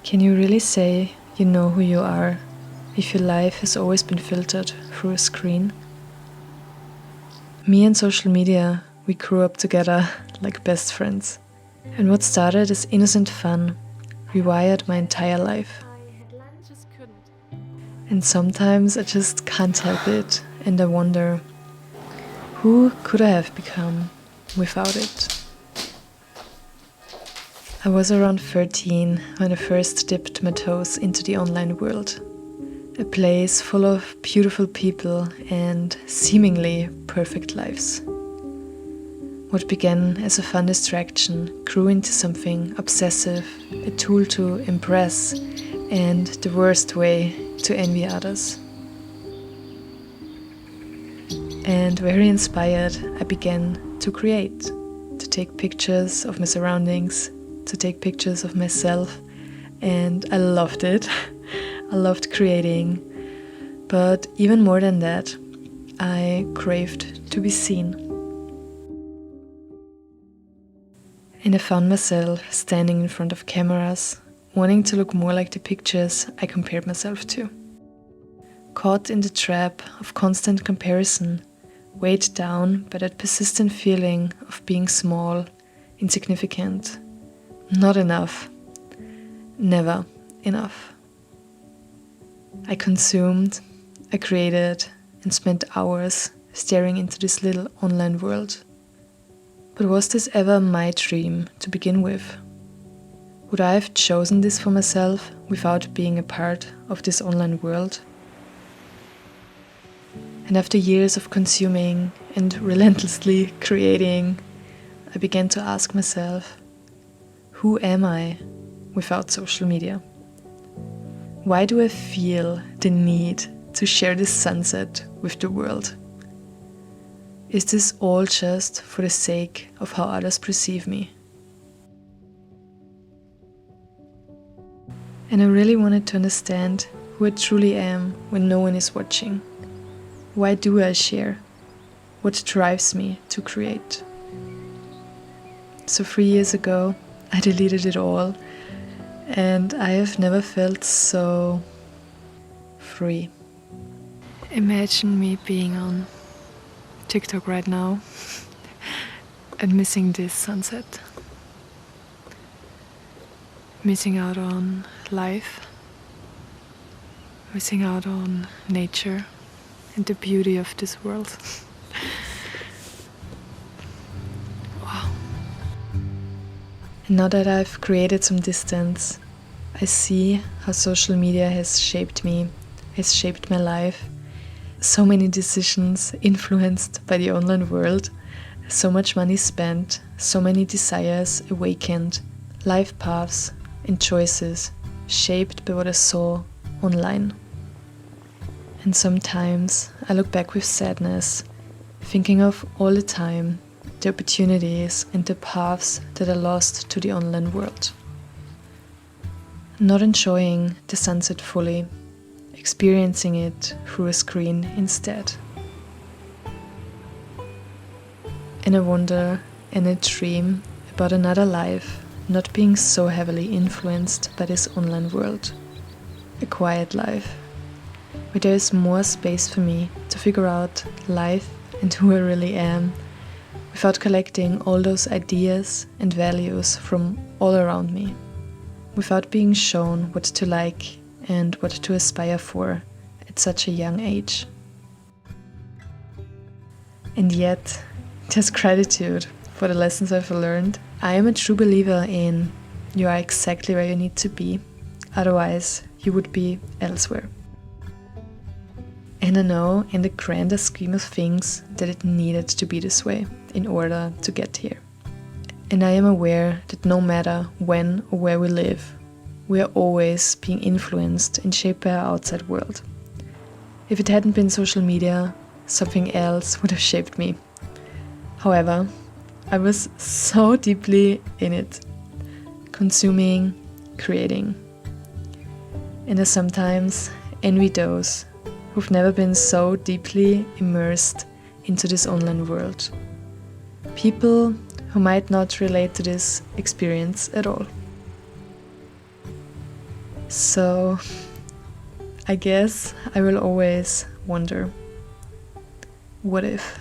Can you really say you know who you are if your life has always been filtered through a screen? Me and social media, we grew up together like best friends. And what started as innocent fun rewired my entire life. And sometimes I just can't help it, and I wonder, who could I have become without it? I was around 13 when I first dipped my toes into the online world. A place full of beautiful people and seemingly perfect lives. What began as a fun distraction grew into something obsessive, a tool to impress, and the worst way to envy others. And very inspired, I began to create, to take pictures of my surroundings, to take pictures of myself, and I loved it. I loved creating, but even more than that, I craved to be seen. And I found myself standing in front of cameras, wanting to look more like the pictures I compared myself to. Caught in the trap of constant comparison, weighed down by that persistent feeling of being small, insignificant, not enough, never enough. I consumed, I created, and spent hours staring into this little online world. But was this ever my dream to begin with? Would I have chosen this for myself without being a part of this online world? And after years of consuming and relentlessly creating, I began to ask myself, who am I without social media? Why do I feel the need to share this sunset with the world? Is this all just for the sake of how others perceive me? And I really wanted to understand who I truly am when no one is watching. Why do I share? What drives me to create? So 3 years ago, I deleted it all, and I have never felt so free. Imagine me being on TikTok right now and missing this sunset. Missing out on life, missing out on nature and the beauty of this world. Wow. And now that I've created some distance, I see how social media has shaped me, has shaped my life. So many decisions influenced by the online world, so much money spent, so many desires awakened, life paths and choices shaped by what I saw online. And sometimes I look back with sadness, thinking of all the time, the opportunities and the paths that I lost to the online world. Not enjoying the sunset fully, experiencing it through a screen instead. And I wonder and I dream about another life, not being so heavily influenced by this online world. A quiet life, where there is more space for me to figure out life and who I really am, without collecting all those ideas and values from all around me, without being shown what to like and what to aspire for at such a young age. And yet, there's gratitude for the lessons I've learned. I am a true believer in you are exactly where you need to be, otherwise you would be elsewhere. And I know in the grander scheme of things that it needed to be this way in order to get here. And I am aware that no matter when or where we live, we are always being influenced and shaped by our outside world. If it hadn't been social media, something else would have shaped me. However, I was so deeply in it, consuming, creating. And I sometimes envy those who've never been so deeply immersed into this online world. People who might not relate to this experience at all. So I guess I will always wonder, what if?